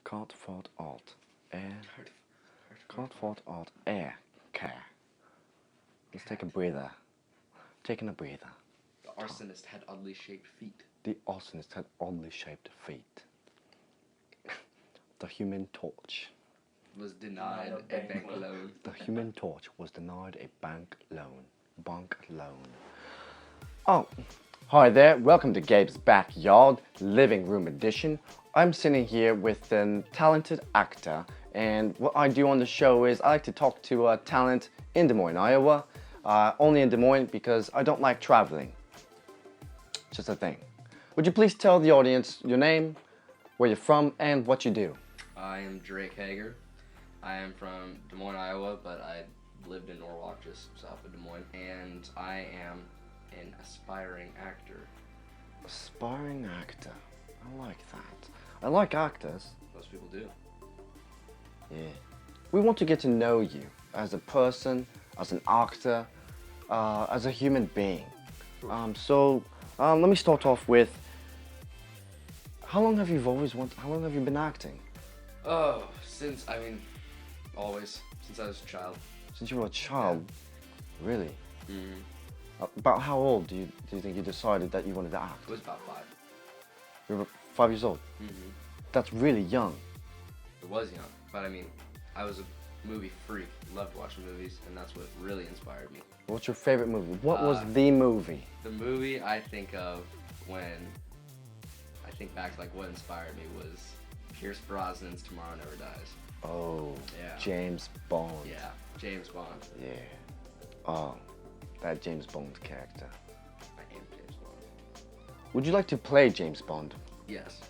Card Fort Alt Air. Card Fort Alt Air Care. Let's take a breather. Taking a breather. The arsonist had oddly shaped feet. The arsonist had oddly shaped feet. The Human Torch was denied a bank loan. The Human Torch was denied a bank loan. Oh, hi there. Welcome to Gabe's Backyard Living Room Edition. I'm sitting here with a talented actor, and what I do on the show is I like to talk to talent in Des Moines, Iowa. Only in Des Moines because I don't like traveling. It's just a thing. Would you please tell the audience your name, where you're from, and what you do? I am Drake Hagar. I am from Des Moines, Iowa, but I lived in Norwalk, just south of Des Moines, and I am an aspiring actor. Aspiring actor. I like that. I like actors. Most people do. Yeah. We want to get to know you as a person, as an actor, as a human being. So let me start off with, how long have you been acting? Oh, always, since I was a child. Since you were a child? Yeah. Really? Mm-hmm. About how old do you think you decided that you wanted to act? I was about 5. You were 5 years old? Mm-hmm. That's really young. It was young, but I was a movie freak. Loved watching movies, and that's what really inspired me. What's your favorite movie? What was the movie? The movie I think of when I think back to what inspired me was Pierce Brosnan's Tomorrow Never Dies. Oh, yeah. James Bond. Yeah, James Bond. Yeah. Oh, that James Bond character. I am James Bond. Would you like to play James Bond? Yes.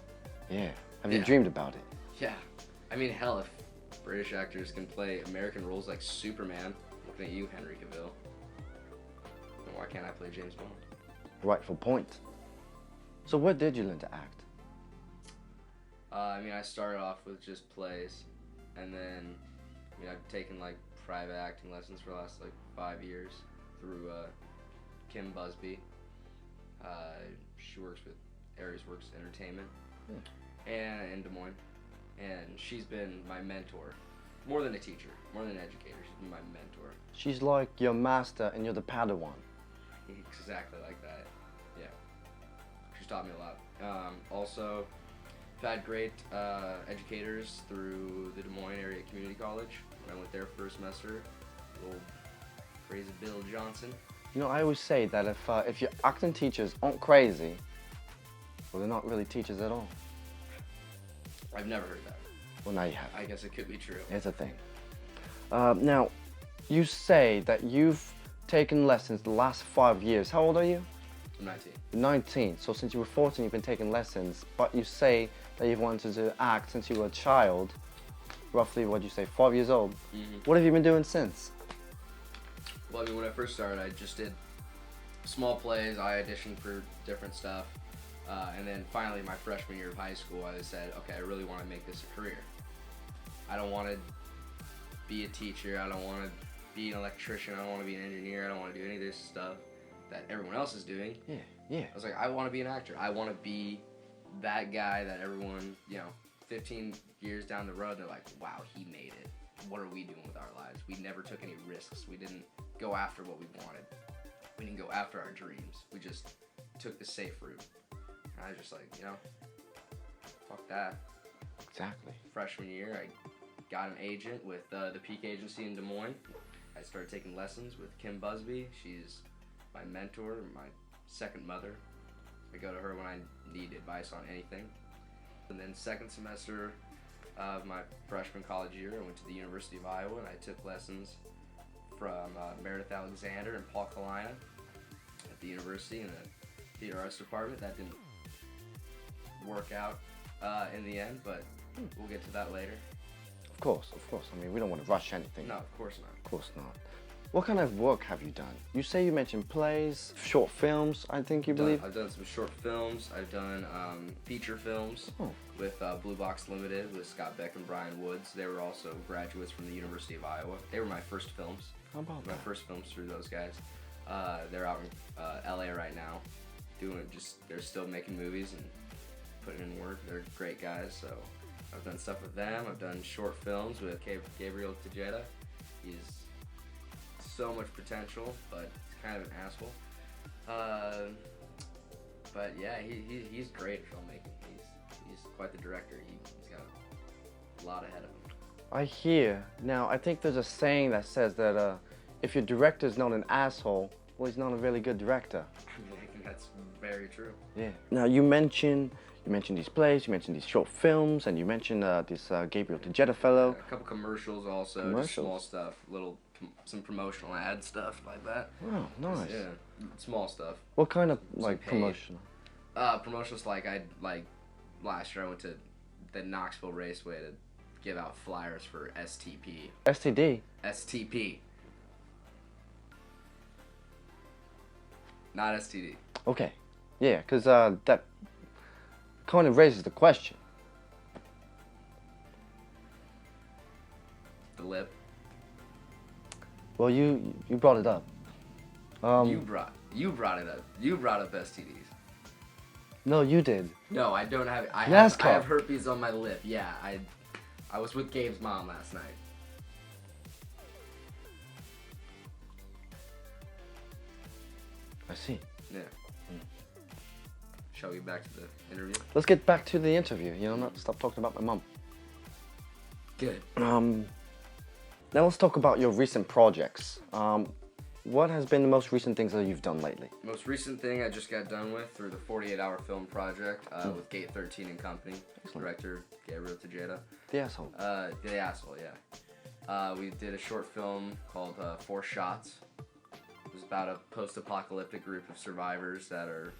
Yeah. Have you dreamed about it? Yeah. Hell, if British actors can play American roles like Superman, looking at you, Henry Cavill, then why can't I play James Bond? Rightful point. So where did you learn to act? I started off with just plays, and then, I've taken private acting lessons for the last 5 years through Kim Busby. She works with Aries Works Entertainment and in Des Moines, and she's been my mentor, more than a teacher, more than an educator. She's been my mentor. She's like your master, and you're the Padawan. Exactly like that. Yeah, she's taught me a lot. Also, I've had great educators through the Des Moines Area Community College. When I went there for a semester, little crazy Bill Johnson. I always say that if your acting teachers aren't crazy, well, they're not really teachers at all. I've never heard that. Well, now you have. I guess it could be true. It's a thing. Now, you say that you've taken lessons the last 5 years. How old are you? I'm 19. 19. So since you were 14, you've been taking lessons, but you say that you've wanted to act since you were a child, roughly, what'd you say, 5 years old? Mm-hmm. What have you been doing since? Well, when I first started, I just did small plays. I auditioned for different stuff. And then finally, my freshman year of high school, I said, okay, I really want to make this a career. I don't want to be a teacher. I don't want to be an electrician. I don't want to be an engineer. I don't want to do any of this stuff that everyone else is doing. Yeah. I was like, I want to be an actor. I want to be that guy that everyone, 15 years down the road, they're like, wow, he made it. What are we doing with our lives? We never took any risks. We didn't go after what we wanted. We didn't go after our dreams. We just took the safe route. And I was just like, fuck that. Exactly. Freshman year, I got an agent with the Peak Agency in Des Moines. I started taking lessons with Kim Busby. She's my mentor, my second mother. I go to her when I need advice on anything. And then second semester of my freshman college year, I went to the University of Iowa, and I took lessons from Meredith Alexander and Paul Kalina at the university in the theater arts department. That didn't work out in the end, but we'll get to that later. Of course. We don't want to rush anything. No, of course not. Of course not. What kind of work have you done? You say you mentioned plays, short films, I think you believe? I've done some short films. I've done feature films with Blue Box Limited with Scott Beck and Brian Woods. They were also graduates from the University of Iowa. They were my first films. How about that? My first films through those guys. They're out in LA right now. They're still making movies and putting in work. They're great guys, so I've done stuff with them. I've done short films with Gabriel Tejeda. He's so much potential, but he's kind of an asshole. But yeah, he's great at filmmaking. He's quite the director. He's got a lot ahead of him. I hear. Now, I think there's a saying that says that if your director's not an asshole, well, he's not a really good director. I think that's very true. Yeah. Now, you mentioned these plays, you mentioned these short films, and you mentioned this Gabriel Tejeda fellow. A couple commercials also, just small stuff, some promotional ad stuff like that. Oh, nice. Yeah, small stuff. What kind of paid. promotional? Promotions like last year I went to the Knoxville Raceway to give out flyers for STP. STD? STP. Not STD. Okay. Yeah, because that kind of raises the question. The lip. Well, you brought it up. You brought it up. You brought up STDs. No, you did. No, I don't have. I NASCAR. have herpes on my lip. Yeah, I was with Gabe's mom last night. I see. Yeah. Shall we get back to the interview? Let's get back to the interview. You know, not stop talking about my mom. Good. Now let's talk about your recent projects. What has been the most recent things that you've done lately? Most recent thing I just got done with through the 48-hour film project with Gate 13 and Company. Excellent. Director Gabriel Tejeda. The Asshole. The Asshole, yeah. We did a short film called 4 Shots. It was about a post-apocalyptic group of survivors that are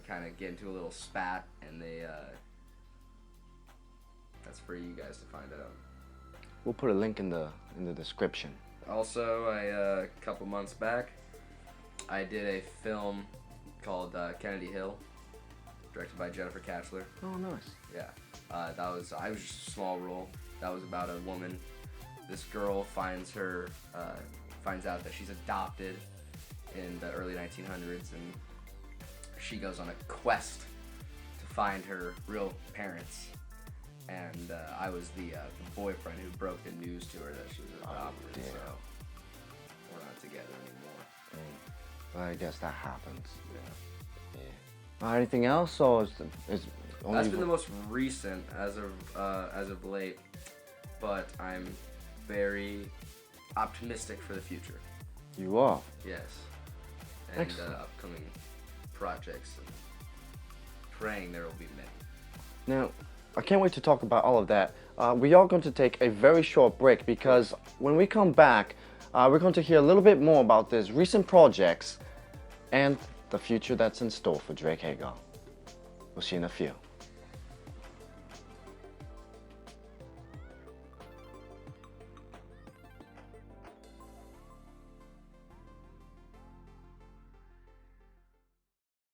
kind of get into a little spat, and that's for you guys to find out. We'll put a link in the description. Also, a couple months back, I did a film called Kennedy Hill, directed by Jennifer Katchler. Oh, nice. Yeah, I was just a small role. That was about a woman. This girl finds out that she's adopted in the early 1900s, and she goes on a quest to find her real parents. And I was the boyfriend who broke the news to her that she was adopted, so we're not together anymore. Well, I guess that happens. Yeah. Anything else, or is only That's been the most recent as of late, but I'm very optimistic for the future. You are? Yes. And Excellent. upcoming projects, and praying there will be many. Now, I can't wait to talk about all of that. We are going to take a very short break because when we come back, we're going to hear a little bit more about these recent projects and the future that's in store for Drake Hagar. We'll see you in a few.